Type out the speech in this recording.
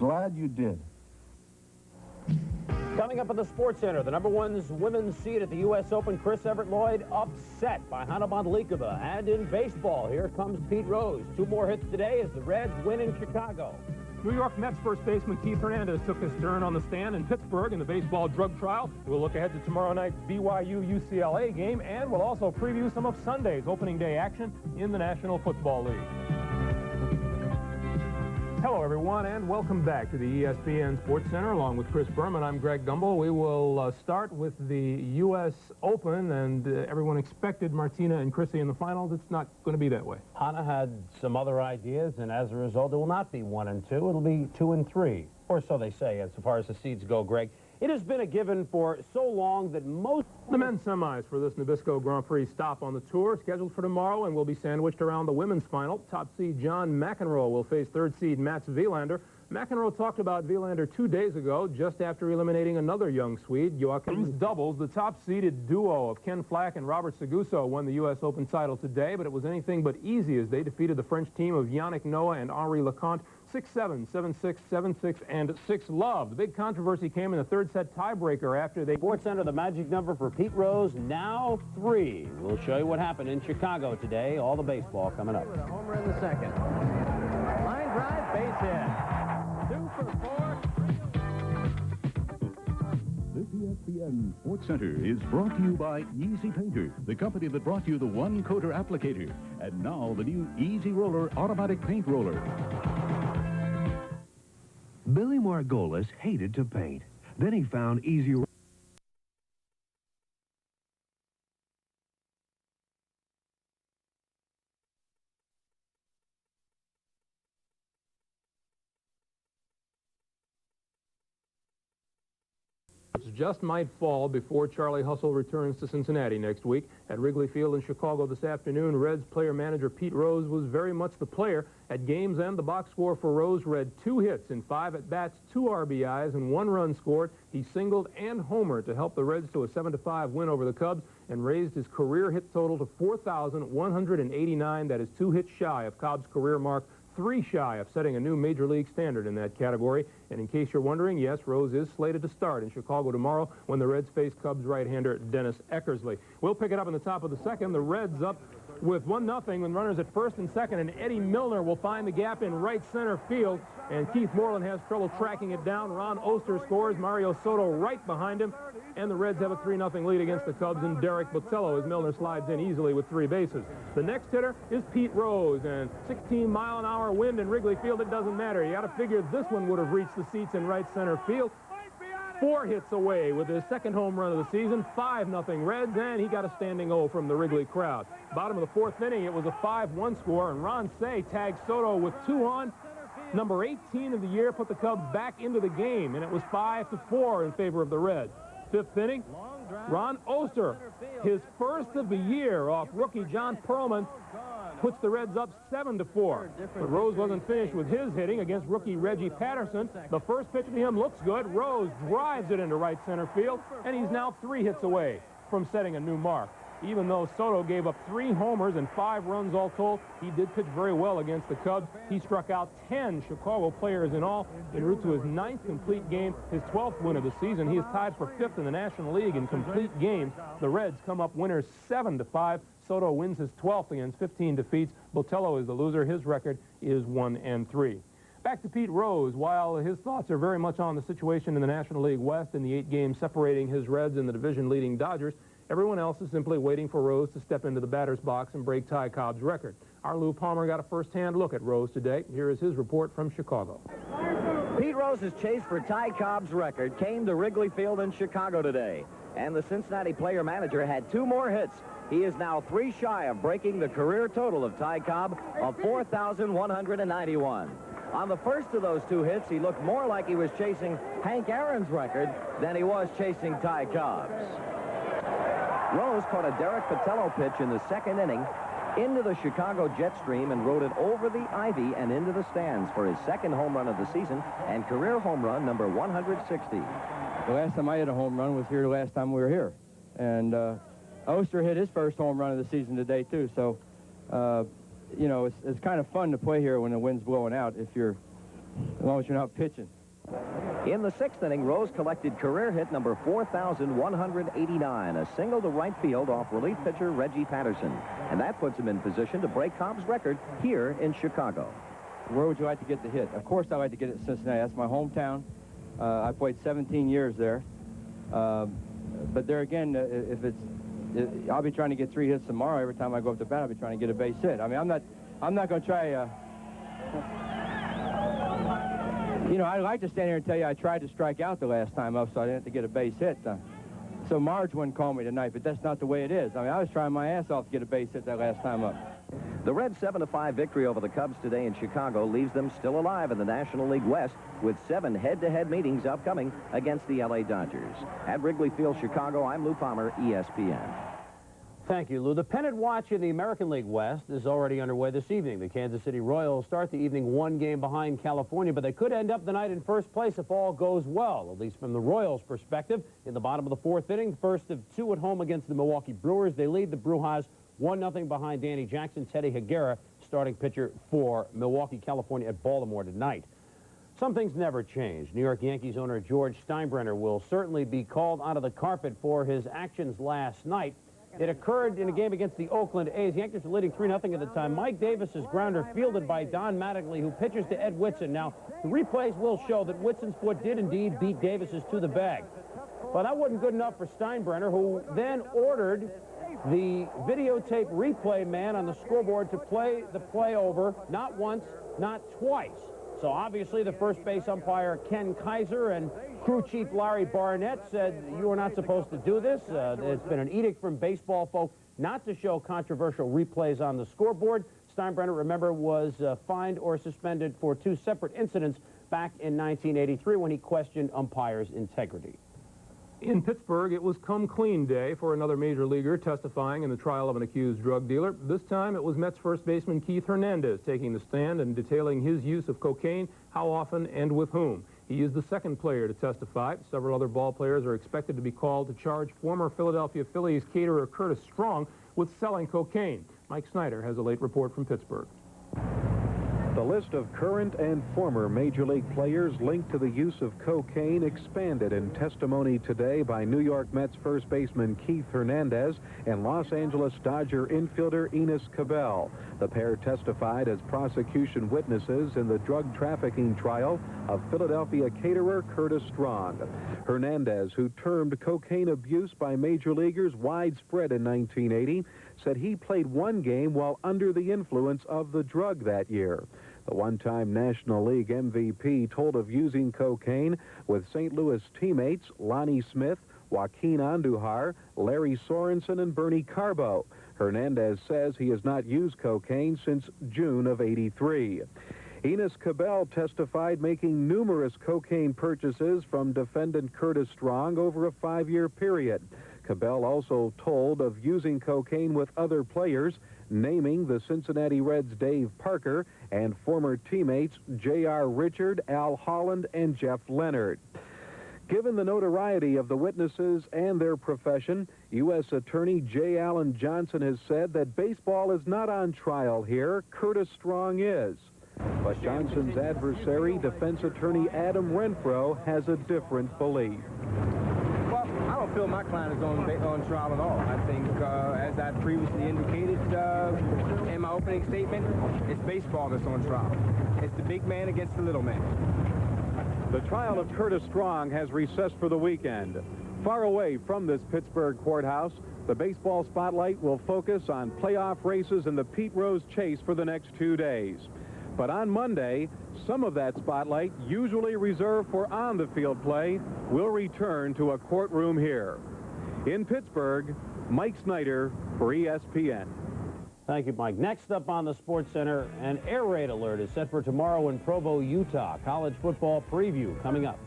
glad you did. Coming up at the Sports Center, the #1 women's seed at the U.S. Open, Chris Evert-Lloyd, upset by Hana Bondalikova. And in baseball, here comes Pete Rose. 2 more hits today as the Reds win in Chicago. New York Mets first baseman Keith Hernandez took his turn on the stand in Pittsburgh in the baseball drug trial. We'll look ahead to tomorrow night's BYU-UCLA game, and we'll also preview some of Sunday's opening day action in the National Football League. Hello, everyone, and welcome back to the ESPN SportsCenter. Along with Chris Berman, I'm Greg Gumbel. We will start with the U.S. Open, and everyone expected Martina and Chrissy in the finals. It's not going to be that way. Hana had some other ideas, and as a result, it will not be 1 and 2. It'll be 2 and 3, or so they say, as far as the seeds go, Greg. It has been a given for so long that most... The men's semis for this Nabisco Grand Prix stop on the tour, scheduled for tomorrow, and will be sandwiched around the women's final. Top seed John McEnroe will face 3rd seed Mats Wilander. McEnroe talked about Wilander 2 days ago, just after eliminating another young Swede, Joachim. Doubles, the top-seeded duo of Ken Flack and Robert Seguso won the U.S. Open title today, but it was anything but easy as they defeated the French team of Yannick Noah and Henri Leconte 6-7, 7-6, 7-6, and 6-love. The big controversy came in the 3rd set tiebreaker after they... Sports Center, the magic number for Pete Rose, now 3. We'll show you what happened in Chicago today. All the baseball coming up. With a homer in the 2nd. Line drive, base hit. 2 for 4. This ESPN SportsCenter is brought to you by Easy Painter, the company that brought you the one-coater applicator. And now the new Easy Roller automatic paint roller. Billy Margolis hated to paint. Then he found Easy Roller. Just might fall before Charlie Hustle returns to Cincinnati next week. At Wrigley Field in Chicago this afternoon, Reds player-manager Pete Rose was very much the player. At games and the box score for Rose read 2 hits in 5 at-bats, 2 RBIs, and 1 run scored. He singled and homered to help the Reds to a 7-5 win over the Cubs and raised his career hit total to 4,189. That is 2 hits shy of Cobb's career mark, 3 shy of setting a new major league standard in that category. And in case you're wondering, yes, Rose is slated to start in Chicago tomorrow when the Reds face Cubs right-hander Dennis Eckersley. We'll pick it up in the top of the 2nd. The Reds up with 1-0 when runners at 1st and 2nd, and Eddie Milner will find the gap in right center field, and Keith Moreland has trouble tracking it down. Ron Oster scores, Mario Soto right behind him, and the Reds have a 3-0 lead against the Cubs and Derek Botello as Milner slides in easily with 3 bases. The next hitter is Pete Rose, and 16-mile-an-hour wind in Wrigley Field, it doesn't matter. You got to figure this one would have reached the seats in right center field. 4 hits away with his 2nd home run of the season, 5-0 Reds, and he got a standing O from the Wrigley crowd. Bottom of the 4th inning, it was a 5-1 score, and Ron Cey tagged Soto with 2 on. Number 18 of the year put the Cubs back into the game, and it was 5-4 in favor of the Reds. 5th inning, Ron Oster, his first of the year off rookie John Perlman, puts the Reds up 7-4. But Rose wasn't finished with his hitting against rookie Reggie Patterson. The first pitch to him looks good. Rose drives it into right center field, and he's now 3 hits away from setting a new mark. Even though Soto gave up 3 homers and 5 runs all told, he did pitch very well against the Cubs. He struck out 10 Chicago players in all, en route to his 9th complete game, his 12th win of the season. He is tied for 5th in the National League in complete games. The Reds come up winners 7-5. Soto wins his 12th against 15 defeats. Botello is the loser. His record is 1-3. Back to Pete Rose. While his thoughts are very much on the situation in the National League West and the 8 games separating his Reds and the division-leading Dodgers, everyone else is simply waiting for Rose to step into the batter's box and break Ty Cobb's record. Our Lou Palmer got a first-hand look at Rose today. Here is his report from Chicago. Pete Rose's chase for Ty Cobb's record came to Wrigley Field in Chicago today, and the Cincinnati player-manager had 2 more hits. He is now 3 shy of breaking the career total of Ty Cobb of 4,191. On the first of those 2 hits, he looked more like he was chasing Hank Aaron's record than he was chasing Ty Cobb's. Rose caught a Derek Botello pitch in the 2nd inning into the Chicago jet stream and rode it over the ivy and into the stands for his 2nd home run of the season and career home run number 160. The last time I hit a home run was here the last time we were here. And Oster hit his first home run of the season today, too. So, you know, it's kind of fun to play here when the wind's blowing out if you're as long as you're not pitching. In the 6th inning, Rose collected career hit number 4,189, a single to right field off relief pitcher Reggie Patterson. And that puts him in position to break Cobb's record here in Chicago. Where would you like to get the hit? Of course I like to get it at Cincinnati. That's my hometown. I played 17 years there. But there again, I'll be trying to get 3 hits tomorrow. Every time I go up to bat, I'll be trying to get a base hit. I mean, I'm not going to try. You know, I'd like to stand here and tell you I tried to strike out the last time up, so I didn't have to get a base hit. So Marge wouldn't call me tonight, but that's not the way it is. I mean, I was trying my ass off to get a base hit that last time up. The Reds' 7-5 victory over the Cubs today in Chicago leaves them still alive in the National League West with 7 head-to-head meetings upcoming against the L.A. Dodgers. At Wrigley Field, Chicago, I'm Lou Palmer, ESPN. Thank you, Lou. The pennant watch in the American League West is already underway this evening. The Kansas City Royals start the evening 1 game behind California, but they could end up the night in first place if all goes well, at least from the Royals' perspective. In the bottom of the 4th inning, first of 2 at home against the Milwaukee Brewers. They lead the Brewers 1-0 behind Danny Jackson. Teddy Higuera, starting pitcher for Milwaukee, California at Baltimore tonight. Some things never change. New York Yankees owner George Steinbrenner will certainly be called onto the carpet for his actions last night. It occurred in a game against the Oakland A's. The Yankees were leading 3-0 at the time. Mike Davis's grounder fielded by Don Mattingly, who pitches to Ed Whitson. Now, the replays will show that Whitson's foot did indeed beat Davis's to the bag. But that wasn't good enough for Steinbrenner, who then ordered the videotape replay man on the scoreboard to play the play over not once, not twice. So obviously the first base umpire, Ken Kaiser, and crew chief Larry Barnett said, you are not supposed to do this. It's been an edict from baseball folk not to show controversial replays on the scoreboard. Steinbrenner, remember, was fined or suspended for 2 separate incidents back in 1983 when he questioned umpires' integrity. In Pittsburgh, it was come clean day for another major leaguer testifying in the trial of an accused drug dealer. This time, it was Mets first baseman Keith Hernandez taking the stand and detailing his use of cocaine, how often, and with whom. He is the second player to testify. Several other ball players are expected to be called to charge former Philadelphia Phillies caterer Curtis Strong with selling cocaine. Mike Snyder has a late report from Pittsburgh. The list of current and former Major League players linked to the use of cocaine expanded in testimony today by New York Mets first baseman Keith Hernandez and Los Angeles Dodger infielder Enos Cabell. The pair testified as prosecution witnesses in the drug trafficking trial of Philadelphia caterer Curtis Strong. Hernandez, who termed cocaine abuse by major leaguers widespread in 1980, said he played 1 game while under the influence of the drug that year. The one-time National League MVP told of using cocaine with St. Louis teammates Lonnie Smith, Joaquin Andujar, Larry Sorensen, and Bernie Carbo. Hernandez says he has not used cocaine since June of '83. Enos Cabell testified making numerous cocaine purchases from defendant Curtis Strong over a 5-year period. Cabell also told of using cocaine with other players, naming the Cincinnati Reds' Dave Parker and former teammates J.R. Richard, Al Holland, and Jeff Leonard. Given the notoriety of the witnesses and their profession, U.S. Attorney J. Allen Johnson has said that baseball is not on trial here. Curtis Strong is. But Johnson's adversary, defense attorney Adam Renfro, has a different belief. Well, I don't feel my client is on trial at all. I think, as I previously indicated in my opening statement, it's baseball that's on trial. It's the big man against the little man. The trial of Curtis Strong has recessed for the weekend. Far away from this Pittsburgh courthouse, the baseball spotlight will focus on playoff races in the Pete Rose Chase for the next 2 days. But on Monday, some of that spotlight, usually reserved for on-the-field play, will return to a courtroom here. In Pittsburgh, Mike Snyder for ESPN. Thank you, Mike. Next up on the Sports Center, an air raid alert is set for tomorrow in Provo, Utah. College football preview coming up.